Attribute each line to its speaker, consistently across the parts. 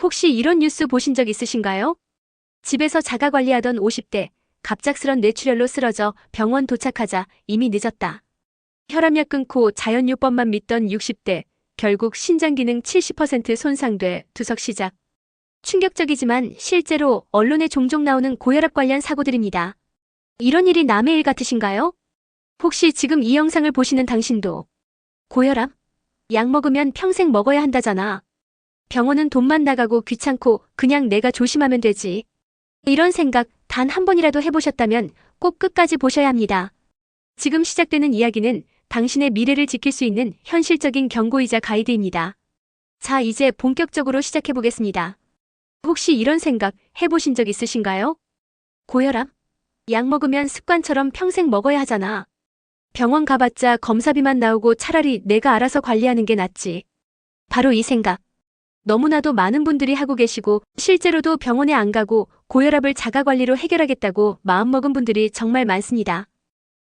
Speaker 1: 혹시 이런 뉴스 보신 적 있으신가요? 집에서 자가 관리하던 50대, 갑작스런 뇌출혈로 쓰러져 병원 도착하자 이미 늦었다. 혈압약 끊고 자연요법만 믿던 60대, 결국 신장 기능 70% 손상돼 투석 시작. 충격적이지만 실제로 언론에 종종 나오는 고혈압 관련 사고들입니다. 이런 일이 남의 일 같으신가요? 혹시 지금 이 영상을 보시는 당신도 고혈압? 약 먹으면 평생 먹어야 한다잖아. 병원은 돈만 나가고 귀찮고 그냥 내가 조심하면 되지. 이런 생각 단 한 번이라도 해보셨다면 꼭 끝까지 보셔야 합니다. 지금 시작되는 이야기는 당신의 미래를 지킬 수 있는 현실적인 경고이자 가이드입니다. 자, 이제 본격적으로 시작해보겠습니다. 혹시 이런 생각 해보신 적 있으신가요? 고혈압? 약 먹으면 습관처럼 평생 먹어야 하잖아. 병원 가봤자 검사비만 나오고 차라리 내가 알아서 관리하는 게 낫지. 바로 이 생각. 너무나도 많은 분들이 하고 계시고 실제로도 병원에 안 가고 고혈압을 자가관리로 해결하겠다고 마음먹은 분들이 정말 많습니다.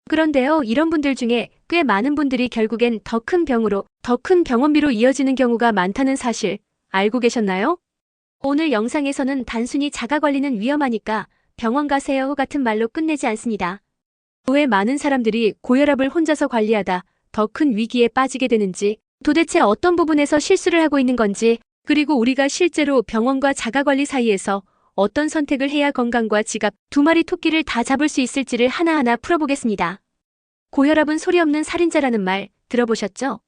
Speaker 1: 그런데요, 이런 분들 중에 꽤 많은 분들이 결국엔 더 큰 병으로, 더 큰 병원비로 이어지는 경우가 많다는 사실 알고 계셨나요? 오늘 영상에서는 단순히 자가관리는 위험하니까 병원 가세요 같은 말로 끝내지 않습니다. 왜 많은 사람들이 고혈압을 혼자서 관리하다 더 큰 위기에 빠지게 되는지, 도대체 어떤 부분에서 실수를 하고 있는 건지, 그리고 우리가 실제로 병원과 자가관리 사이에서 어떤 선택을 해야 건강과 지갑 두 마리 토끼를 다 잡을 수 있을지를 하나하나 풀어보겠습니다. 고혈압은 소리 없는 살인자라는 말 들어보셨죠?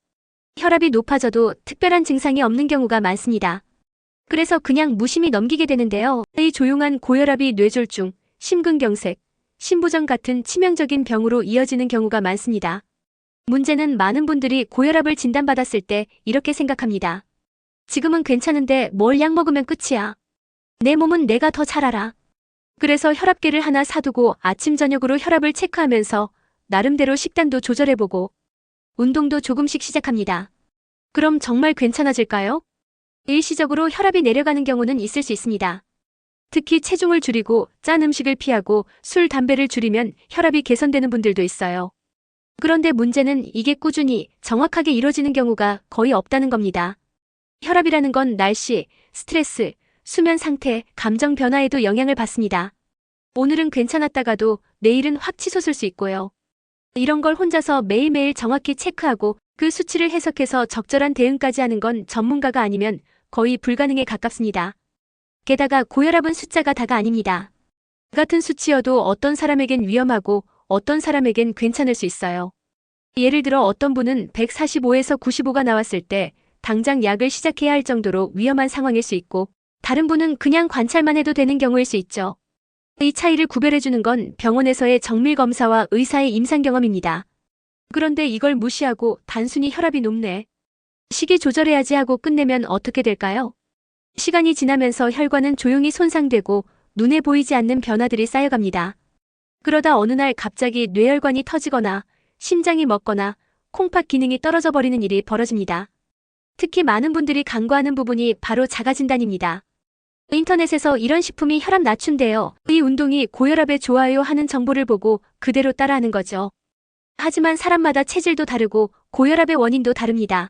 Speaker 1: 혈압이 높아져도 특별한 증상이 없는 경우가 많습니다. 그래서 그냥 무심히 넘기게 되는데요. 이 조용한 고혈압이 뇌졸중, 심근경색, 심부전 같은 치명적인 병으로 이어지는 경우가 많습니다. 문제는 많은 분들이 고혈압을 진단받았을 때 이렇게 생각합니다. 지금은 괜찮은데 뭘 약 먹으면 끝이야. 내 몸은 내가 더 잘 알아. 그래서 혈압계를 하나 사두고 아침 저녁으로 혈압을 체크하면서 나름대로 식단도 조절해보고 운동도 조금씩 시작합니다. 그럼 정말 괜찮아질까요? 일시적으로 혈압이 내려가는 경우는 있을 수 있습니다. 특히 체중을 줄이고 짠 음식을 피하고 술, 담배를 줄이면 혈압이 개선되는 분들도 있어요. 그런데 문제는 이게 꾸준히 정확하게 이루어지는 경우가 거의 없다는 겁니다. 혈압이라는 건 날씨, 스트레스, 수면 상태, 감정 변화에도 영향을 받습니다. 오늘은 괜찮았다가도 내일은 확 치솟을 수 있고요. 이런 걸 혼자서 매일매일 정확히 체크하고 그 수치를 해석해서 적절한 대응까지 하는 건 전문가가 아니면 거의 불가능에 가깝습니다. 게다가 고혈압은 숫자가 다가 아닙니다. 같은 수치여도 어떤 사람에겐 위험하고 어떤 사람에겐 괜찮을 수 있어요. 예를 들어 어떤 분은 145에서 95가 나왔을 때 당장 약을 시작해야 할 정도로 위험한 상황일 수 있고, 다른 분은 그냥 관찰만 해도 되는 경우일 수 있죠. 이 차이를 구별해주는 건 병원에서의 정밀검사와 의사의 임상 경험입니다. 그런데 이걸 무시하고 단순히 혈압이 높네, 식이 조절해야지 하고 끝내면 어떻게 될까요? 시간이 지나면서 혈관은 조용히 손상되고 눈에 보이지 않는 변화들이 쌓여갑니다. 그러다 어느 날 갑자기 뇌혈관이 터지거나 심장이 멎거나 콩팥 기능이 떨어져 버리는 일이 벌어집니다. 특히 많은 분들이 간과하는 부분이 바로 자가진단입니다. 인터넷에서 이런 식품이 혈압 낮춘대요, 이 운동이 고혈압에 좋아요 하는 정보를 보고 그대로 따라하는 거죠. 하지만 사람마다 체질도 다르고 고혈압의 원인도 다릅니다.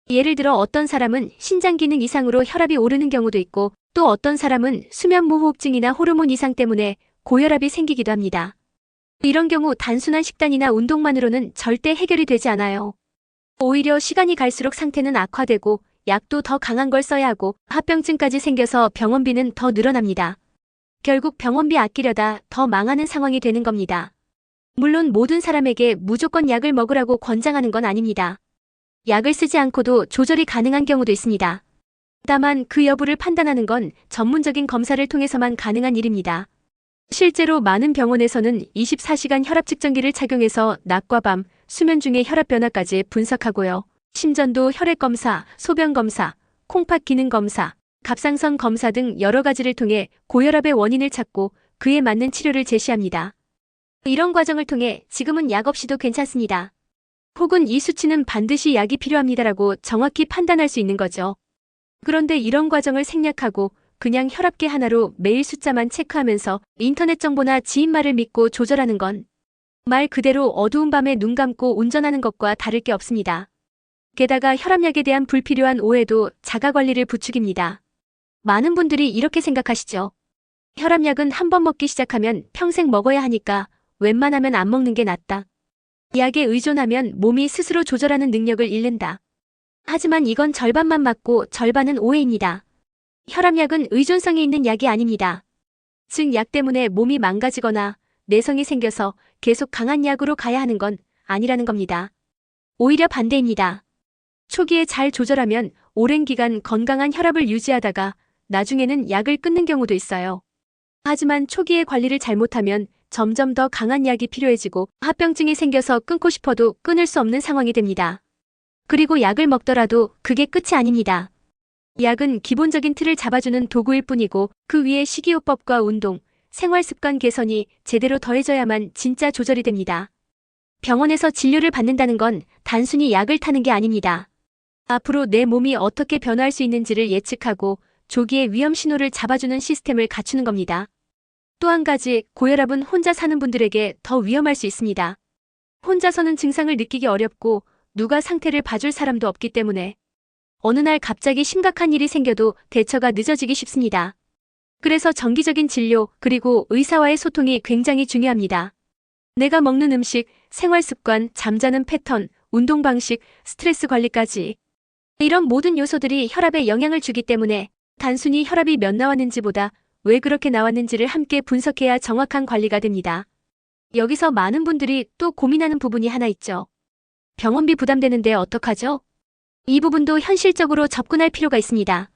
Speaker 1: 예를 들어 어떤 사람은 신장 기능 이상으로 혈압이 오르는 경우도 있고, 또 어떤 사람은 수면무호흡증이나 호르몬 이상 때문에 고혈압이 생기기도 합니다. 이런 경우 단순한 식단이나 운동만으로는 절대 해결이 되지 않아요. 오히려 시간이 갈수록 상태는 악화되고 약도 더 강한 걸 써야 하고 합병증까지 생겨서 병원비는 더 늘어납니다. 결국 병원비 아끼려다 더 망하는 상황이 되는 겁니다. 물론 모든 사람에게 무조건 약을 먹으라고 권장하는 건 아닙니다. 약을 쓰지 않고도 조절이 가능한 경우도 있습니다. 다만 그 여부를 판단하는 건 전문적인 검사를 통해서만 가능한 일입니다. 실제로 많은 병원에서는 24시간 혈압 측정기를 착용해서 낮과 밤, 수면 중의 혈압 변화까지 분석하고요. 심전도 혈액 검사, 소변 검사, 콩팥 기능 검사, 갑상선 검사 등 여러 가지를 통해 고혈압의 원인을 찾고 그에 맞는 치료를 제시합니다. 이런 과정을 통해 지금은 약 없이도 괜찮습니다. 혹은 이 수치는 반드시 약이 필요합니다라고 정확히 판단할 수 있는 거죠. 그런데 이런 과정을 생략하고 그냥 혈압계 하나로 매일 숫자만 체크하면서 인터넷 정보나 지인 말을 믿고 조절하는 건 말 그대로 어두운 밤에 눈 감고 운전하는 것과 다를 게 없습니다. 게다가 혈압약에 대한 불필요한 오해도 자가관리를 부추깁니다. 많은 분들이 이렇게 생각하시죠. 혈압약은 한 번 먹기 시작하면 평생 먹어야 하니까 웬만하면 안 먹는 게 낫다. 약에 의존하면 몸이 스스로 조절하는 능력을 잃는다. 하지만 이건 절반만 맞고 절반은 오해입니다. 혈압약은 의존성이 있는 약이 아닙니다. 즉, 약 때문에 몸이 망가지거나 내성이 생겨서 계속 강한 약으로 가야 하는 건 아니라는 겁니다. 오히려 반대입니다. 초기에 잘 조절하면 오랜 기간 건강한 혈압을 유지하다가 나중에는 약을 끊는 경우도 있어요. 하지만 초기에 관리를 잘못하면 점점 더 강한 약이 필요해지고 합병증이 생겨서 끊고 싶어도 끊을 수 없는 상황이 됩니다. 그리고 약을 먹더라도 그게 끝이 아닙니다. 약은 기본적인 틀을 잡아주는 도구일 뿐이고 그 위에 식이요법과 운동, 생활습관 개선이 제대로 더해져야만 진짜 조절이 됩니다. 병원에서 진료를 받는다는 건 단순히 약을 타는 게 아닙니다. 앞으로 내 몸이 어떻게 변화할 수 있는지를 예측하고 조기에 위험 신호를 잡아주는 시스템을 갖추는 겁니다. 또 한 가지, 고혈압은 혼자 사는 분들에게 더 위험할 수 있습니다. 혼자서는 증상을 느끼기 어렵고 누가 상태를 봐줄 사람도 없기 때문에 어느 날 갑자기 심각한 일이 생겨도 대처가 늦어지기 쉽습니다. 그래서 정기적인 진료 그리고 의사와의 소통이 굉장히 중요합니다. 내가 먹는 음식, 생활 습관, 잠자는 패턴, 운동 방식, 스트레스 관리까지 이런 모든 요소들이 혈압에 영향을 주기 때문에 단순히 혈압이 몇 나왔는지보다 왜 그렇게 나왔는지를 함께 분석해야 정확한 관리가 됩니다. 여기서 많은 분들이 또 고민하는 부분이 하나 있죠. 병원비 부담되는데 어떡하죠? 이 부분도 현실적으로 접근할 필요가 있습니다.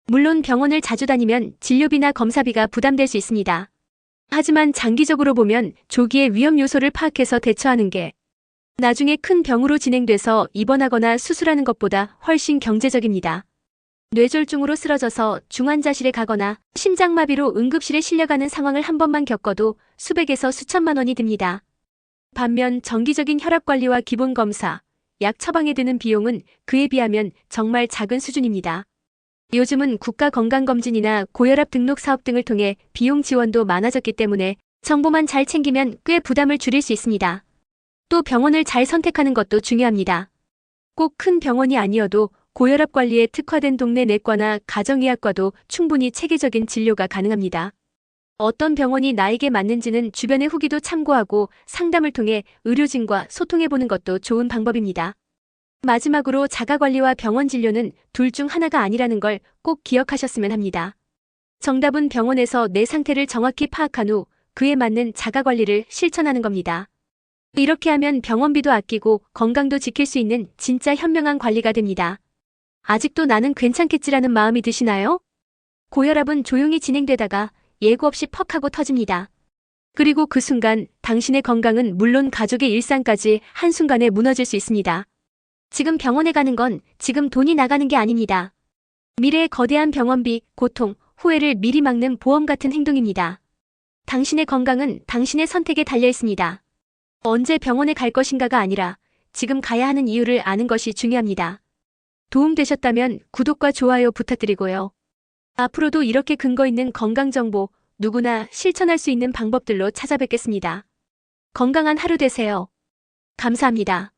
Speaker 1: 물론 병원을 자주 다니면 진료비나 검사비가 부담될 수 있습니다. 하지만 장기적으로 보면 조기에 위험 요소를 파악해서 대처하는 게 나중에 큰 병으로 진행돼서 입원하거나 수술하는 것보다 훨씬 경제적입니다. 뇌졸중으로 쓰러져서 중환자실에 가거나 심장마비로 응급실에 실려가는 상황을 한 번만 겪어도 수백에서 수천만 원이 듭니다. 반면 정기적인 혈압관리와 기본검사, 약 처방에 드는 비용은 그에 비하면 정말 작은 수준입니다. 요즘은 국가건강검진이나 고혈압 등록 사업 등을 통해 비용 지원도 많아졌기 때문에 정보만 잘 챙기면 꽤 부담을 줄일 수 있습니다. 또 병원을 잘 선택하는 것도 중요합니다. 꼭 큰 병원이 아니어도 고혈압 관리에 특화된 동네 내과나 가정의학과도 충분히 체계적인 진료가 가능합니다. 어떤 병원이 나에게 맞는지는 주변의 후기도 참고하고 상담을 통해 의료진과 소통해보는 것도 좋은 방법입니다. 마지막으로 자가관리와 병원 진료는 둘 중 하나가 아니라는 걸 꼭 기억하셨으면 합니다. 정답은 병원에서 내 상태를 정확히 파악한 후 그에 맞는 자가관리를 실천하는 겁니다. 이렇게 하면 병원비도 아끼고 건강도 지킬 수 있는 진짜 현명한 관리가 됩니다. 아직도 나는 괜찮겠지라는 마음이 드시나요? 고혈압은 조용히 진행되다가 예고 없이 퍽 하고 터집니다. 그리고 그 순간 당신의 건강은 물론 가족의 일상까지 한순간에 무너질 수 있습니다. 지금 병원에 가는 건 지금 돈이 나가는 게 아닙니다. 미래의 거대한 병원비, 고통, 후회를 미리 막는 보험 같은 행동입니다. 당신의 건강은 당신의 선택에 달려 있습니다. 언제 병원에 갈 것인가가 아니라 지금 가야 하는 이유를 아는 것이 중요합니다. 도움되셨다면 구독과 좋아요 부탁드리고요. 앞으로도 이렇게 근거 있는 건강정보, 누구나 실천할 수 있는 방법들로 찾아뵙겠습니다. 건강한 하루 되세요. 감사합니다.